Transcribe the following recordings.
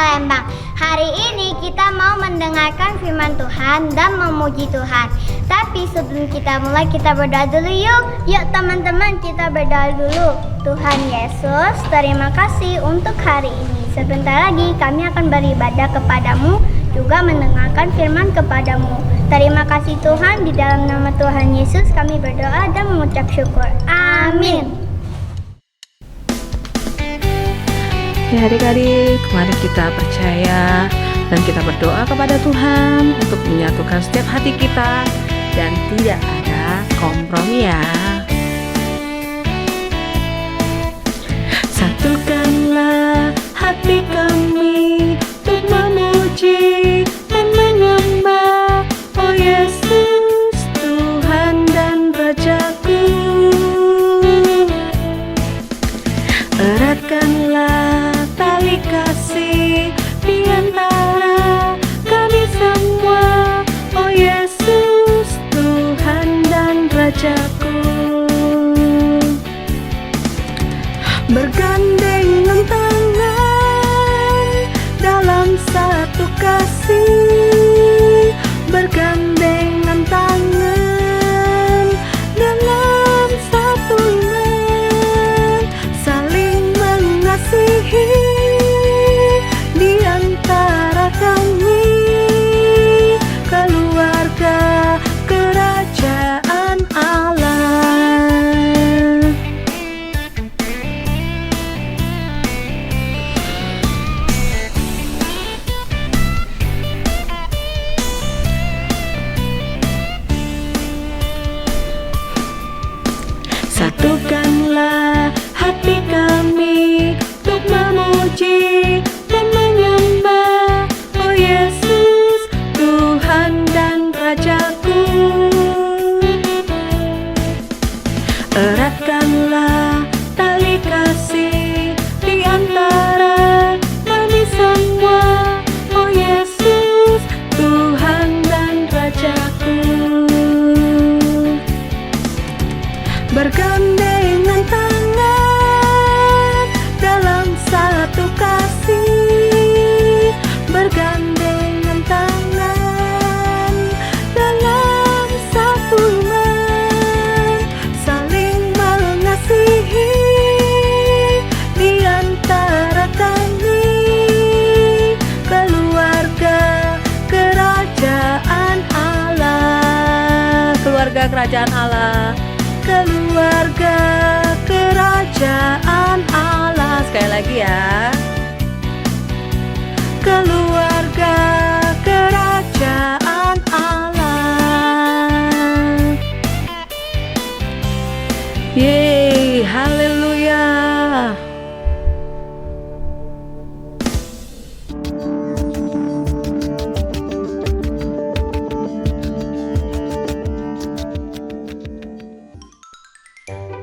Palembang. Hari ini kita mau mendengarkan firman Tuhan dan memuji Tuhan. Tapi sebelum kita mulai, kita berdoa dulu yuk. Yuk teman-teman, kita berdoa dulu. Tuhan Yesus, terima kasih untuk hari ini. Sebentar lagi kami akan beribadah kepadamu, juga mendengarkan firman kepadamu. Terima kasih Tuhan, di dalam nama Tuhan Yesus kami berdoa dan mengucap syukur. Amin. Ya adik-adik, mari kita percaya dan kita berdoa kepada Tuhan untuk menyatukan setiap hati kita dan tidak ada kompromi ya. Satukanlah hati kami untuk memuji dan menyembah, oh Yesus, Tuhan dan Rajaku. Eratkanlah tali kasih di antara kami semua, oh Yesus, Tuhan dan Rajaku. Bergandengan tangan dalam satu kasih, bergandengan tangan dalam satu iman, saling mengasihi di antara kami, keluarga kerajaan Allah. Satukanlah hati kami untuk memuji dan menyembah, oh Yesus, Tuhan dan Rajaku. Eratkanlah tali kasih di antara kami semua, oh Yesus, Tuhan dan Rajaku. Bergandengan tangan dalam satu kasih, bergandengan tangan dalam satu iman, saling mengasihi di antara kami, keluarga kerajaan Allah. Keluarga kerajaan Allah, keluarga kerajaan Allah. Sekali lagi ya, keluarga kerajaan Allah. Yeay, haleluya.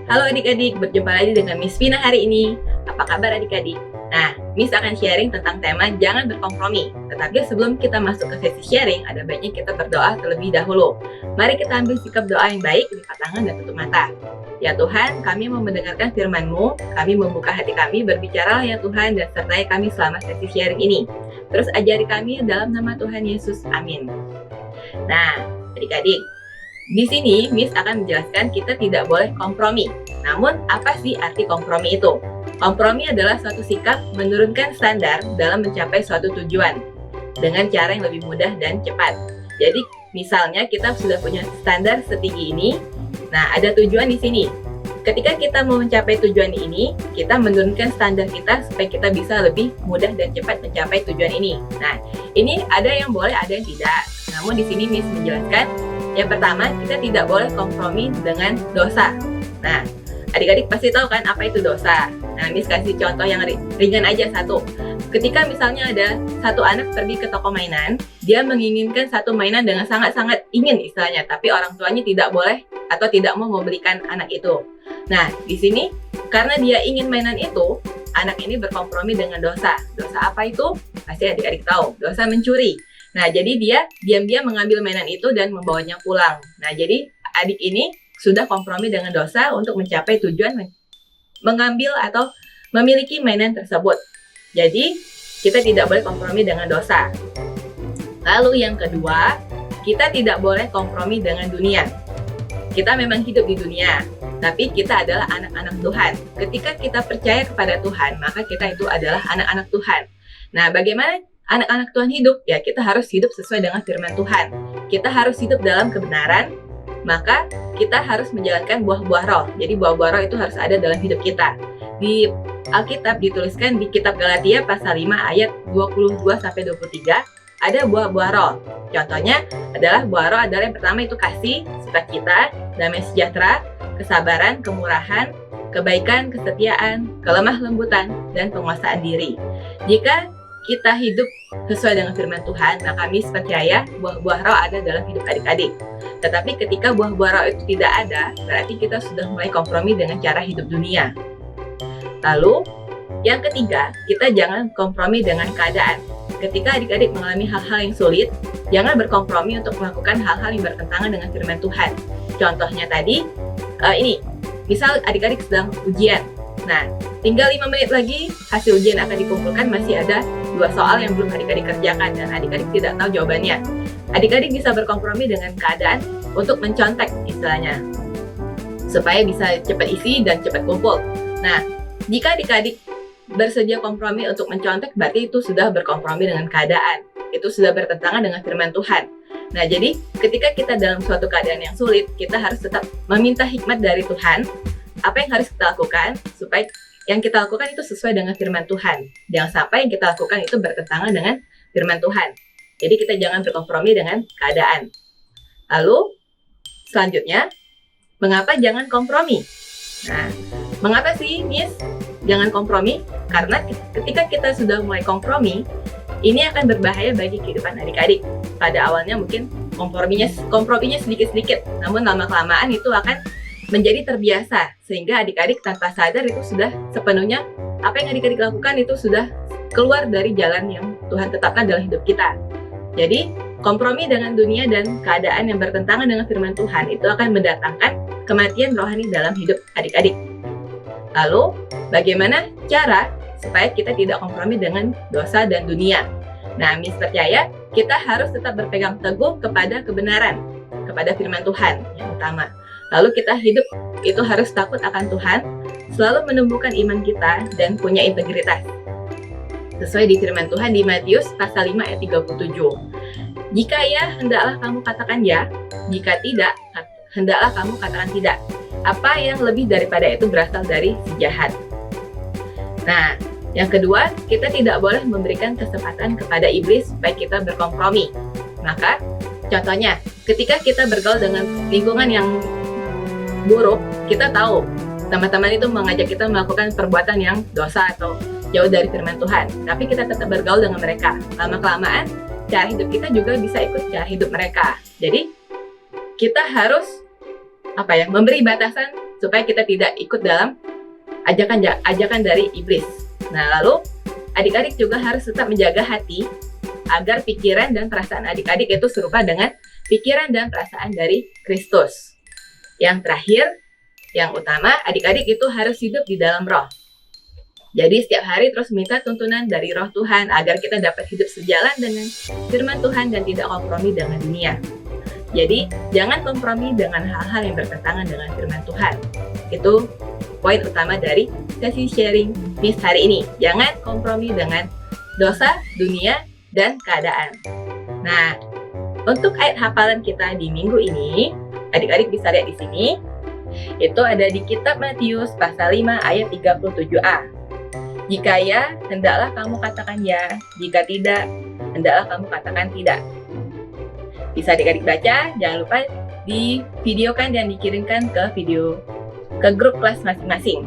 Halo adik-adik, berjumpa lagi dengan Miss Vina hari ini. Apa kabar adik-adik? Nah, Miss akan sharing tentang tema jangan berkompromi. Tetapi sebelum kita masuk ke sesi sharing, ada baiknya kita berdoa terlebih dahulu. Mari kita ambil sikap doa yang baik, lipat tangan dan tutup mata. Ya Tuhan, kami mau mendengarkan firman-Mu, kami membuka hati kami, berbicara ya Tuhan, dan sertai kami selama sesi sharing ini. Terus ajari kami dalam nama Tuhan Yesus, amin. Nah, adik-adik, di sini Miss akan menjelaskan kita tidak boleh kompromi. Namun, apa sih arti kompromi itu? Kompromi adalah suatu sikap menurunkan standar dalam mencapai suatu tujuan dengan cara yang lebih mudah dan cepat. Jadi, misalnya kita sudah punya standar setinggi ini, nah ada tujuan di sini. Ketika kita mau mencapai tujuan ini, kita menurunkan standar kita supaya kita bisa lebih mudah dan cepat mencapai tujuan ini. Nah, ini ada yang boleh, ada yang tidak. Namun di sini Miss menjelaskan, yang pertama, kita tidak boleh kompromi dengan dosa. Nah, adik-adik pasti tahu kan apa itu dosa. Nah, Miss kasih contoh yang ringan aja satu. Ketika misalnya ada satu anak pergi ke toko mainan, dia menginginkan satu mainan dengan sangat-sangat ingin istilahnya, tapi orang tuanya tidak boleh atau tidak mau membelikan anak itu. Nah, di sini karena dia ingin mainan itu, anak ini berkompromi dengan dosa. Dosa apa itu? Pasti adik-adik tahu, dosa mencuri. Nah, jadi dia diam-diam mengambil mainan itu dan membawanya pulang. Nah, jadi adik ini sudah kompromi dengan dosa untuk mencapai tujuan mengambil atau memiliki mainan tersebut. Jadi, kita tidak boleh kompromi dengan dosa. Lalu yang kedua, kita tidak boleh kompromi dengan dunia. Kita memang hidup di dunia, tapi kita adalah anak-anak Tuhan. Ketika kita percaya kepada Tuhan, maka kita itu adalah anak-anak Tuhan. Nah, bagaimana anak-anak Tuhan hidup? Ya, kita harus hidup sesuai dengan firman Tuhan. Kita harus hidup dalam kebenaran, maka kita harus menjalankan buah-buah roh. Jadi buah-buah roh itu harus ada dalam hidup kita. Di Alkitab dituliskan di kitab Galatia pasal 5 ayat 22-23, ada buah-buah roh. Contohnya adalah buah roh adalah yang pertama itu kasih, sukacita, damai sejahtera, kesabaran, kemurahan, kebaikan, kesetiaan, kelemah lembutan, dan penguasaan diri. Jika kita hidup sesuai dengan firman Tuhan, maka Miss percaya buah-buah roh ada dalam hidup adik-adik. Tetapi ketika buah-buah roh itu tidak ada, berarti kita sudah mulai kompromi dengan cara hidup dunia. Lalu, yang ketiga, kita jangan kompromi dengan keadaan. Ketika adik-adik mengalami hal-hal yang sulit, jangan berkompromi untuk melakukan hal-hal yang bertentangan dengan firman Tuhan. Contohnya tadi, misal adik-adik sedang ujian. Nah, tinggal 5 menit lagi hasil ujian akan dikumpulkan, masih ada 2 soal yang belum adik-adik kerjakan dan adik-adik tidak tahu jawabannya. Adik-adik bisa berkompromi dengan keadaan untuk mencontek istilahnya, supaya bisa cepat isi dan cepat kumpul. Nah, jika adik-adik bersedia kompromi untuk mencontek, berarti itu sudah berkompromi dengan keadaan. Itu sudah bertentangan dengan firman Tuhan. Nah, jadi ketika kita dalam suatu keadaan yang sulit, kita harus tetap meminta hikmat dari Tuhan. Apa yang harus kita lakukan supaya yang kita lakukan itu sesuai dengan firman Tuhan. Jangan sampai yang kita lakukan itu bertentangan dengan firman Tuhan. Jadi kita jangan berkompromi dengan keadaan. Lalu, selanjutnya, mengapa jangan kompromi? Nah, mengapa sih, Miss, jangan kompromi? Karena ketika kita sudah mulai kompromi, ini akan berbahaya bagi kehidupan adik-adik. Pada awalnya mungkin komprominya sedikit-sedikit, namun lama-kelamaan itu akan menjadi terbiasa, sehingga adik-adik tanpa sadar itu sudah sepenuhnya apa yang adik-adik lakukan itu sudah keluar dari jalan yang Tuhan tetapkan dalam hidup kita. Jadi, kompromi dengan dunia dan keadaan yang bertentangan dengan firman Tuhan itu akan mendatangkan kematian rohani dalam hidup adik-adik. Lalu, bagaimana cara supaya kita tidak kompromi dengan dosa dan dunia? Nah, Miss percaya kita harus tetap berpegang teguh kepada kebenaran, kepada firman Tuhan yang utama. Lalu kita hidup itu harus takut akan Tuhan, selalu menumbuhkan iman kita dan punya integritas. Sesuai di firman Tuhan di Matius pasal 5 ayat 37. Jika ya, hendaklah kamu katakan ya, jika tidak, hendaklah kamu katakan tidak. Apa yang lebih daripada itu berasal dari si jahat. Nah, yang kedua, kita tidak boleh memberikan kesempatan kepada iblis supaya kita berkompromi. Maka, contohnya, ketika kita bergaul dengan lingkungan yang buruk, kita tahu teman-teman itu mengajak kita melakukan perbuatan yang dosa atau jauh dari firman Tuhan. Tapi kita tetap bergaul dengan mereka. Lama-kelamaan, cara hidup kita juga bisa ikut cara hidup mereka. Jadi, kita harus memberi batasan supaya kita tidak ikut dalam ajakan dari iblis. Nah, lalu adik-adik juga harus tetap menjaga hati agar pikiran dan perasaan adik-adik itu serupa dengan pikiran dan perasaan dari Kristus. Yang terakhir, yang utama, adik-adik itu harus hidup di dalam roh. Jadi setiap hari terus minta tuntunan dari roh Tuhan agar kita dapat hidup sejalan dengan firman Tuhan dan tidak kompromi dengan dunia. Jadi jangan kompromi dengan hal-hal yang bertentangan dengan firman Tuhan. Itu poin utama dari sesi sharing Miss hari ini. Jangan kompromi dengan dosa, dunia, dan keadaan. Nah, untuk ayat hafalan kita di minggu ini, adik-adik bisa lihat di sini. Itu ada di kitab Matius pasal 5 ayat 37a. Jika ya, hendaklah kamu katakan ya. Jika tidak, hendaklah kamu katakan tidak. Bisa adik-adik baca, jangan lupa divideokan dan dikirimkan ke grup kelas masing-masing.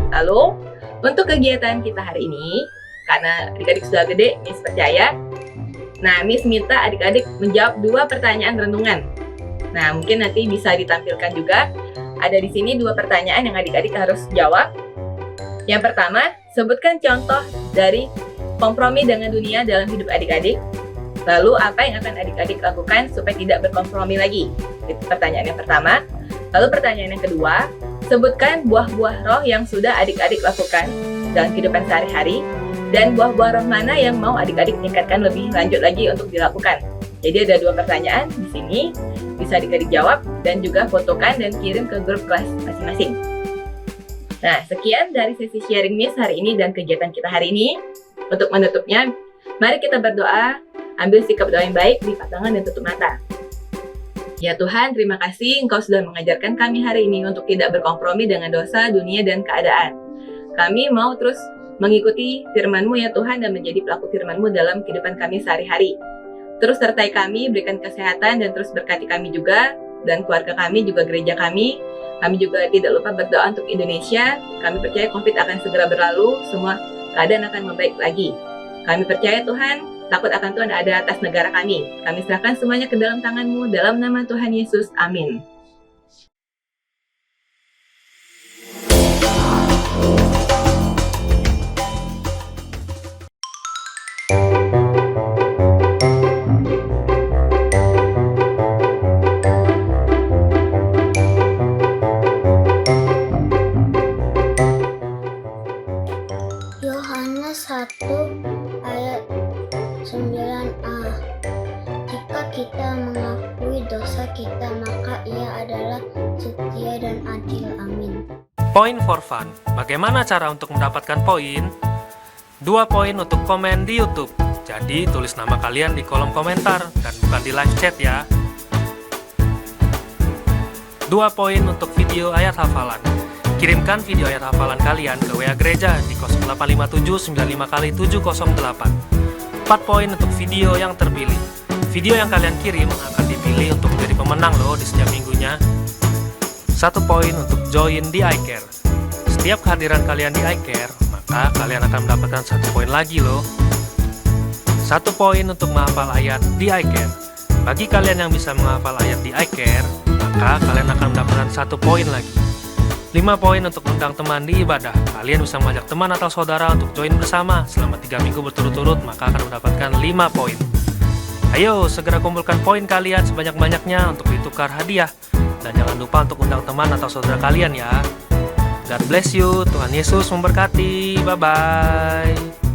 Lalu, untuk kegiatan kita hari ini, karena adik-adik sudah gede, Miss percaya. Nah, Miss minta adik-adik menjawab 2 pertanyaan renungan. Nah, mungkin nanti bisa ditampilkan juga. Ada di sini 2 pertanyaan yang adik-adik harus jawab. Yang pertama, sebutkan contoh dari kompromi dengan dunia dalam hidup adik-adik. Lalu, apa yang akan adik-adik lakukan supaya tidak berkompromi lagi? Itu pertanyaan yang pertama. Lalu pertanyaan yang kedua, sebutkan buah-buah roh yang sudah adik-adik lakukan dalam kehidupan sehari-hari Dan buah-buah roh mana yang mau adik-adik tingkatkan lebih lanjut lagi untuk dilakukan? Jadi ada 2 pertanyaan di sini, bisa adik-adik jawab dan juga fotokan dan kirim ke grup kelas masing-masing. Nah, sekian dari sesi sharing Miss hari ini dan kegiatan kita hari ini. Untuk menutupnya, mari kita berdoa, ambil sikap doa yang baik, lipat tangan dan tutup mata. Ya Tuhan, terima kasih Engkau sudah mengajarkan kami hari ini untuk tidak berkompromi dengan dosa, dunia, dan keadaan. Kami mau terus mengikuti firman-Mu ya Tuhan dan menjadi pelaku firman-Mu dalam kehidupan kami sehari-hari. Terus sertai kami, berikan kesehatan dan terus berkati kami juga dan keluarga kami, juga gereja kami. Kami juga tidak lupa berdoa untuk Indonesia. Kami percaya COVID akan segera berlalu, semua keadaan akan membaik lagi. Kami percaya Tuhan, takut akan Tuhan ada atas negara kami. Kami serahkan semuanya ke dalam tangan-Mu, dalam nama Tuhan Yesus. Amin. Yohanes 1 ayat 9a. Jika kita mengakui dosa kita, maka Ia adalah setia dan adil. Amin. Point for fun. Bagaimana cara untuk mendapatkan poin? 2 poin untuk komen di YouTube. Jadi tulis nama kalian di kolom komentar dan bukan di live chat ya. 2 poin untuk video ayat hafalan. Kirimkan video ayat hafalan kalian ke WA gereja di 085795x708. 4 poin untuk video yang terpilih. Video yang kalian kirim akan dipilih untuk menjadi pemenang loh di setiap minggunya. 1 poin untuk join di iCare. Setiap kehadiran kalian di iCare, maka kalian akan mendapatkan 1 poin lagi loh. 1 poin untuk menghafal ayat di iCare. Bagi kalian yang bisa menghafal ayat di iCare, maka kalian akan mendapatkan 1 poin lagi. 5 poin untuk undang teman di ibadah. Kalian bisa mengajak teman atau saudara untuk join bersama selama 3 minggu berturut-turut, maka akan mendapatkan 5 poin. Ayo, segera kumpulkan poin kalian sebanyak-banyaknya untuk ditukar hadiah. Dan jangan lupa untuk undang teman atau saudara kalian ya. God bless you, Tuhan Yesus memberkati. Bye-bye.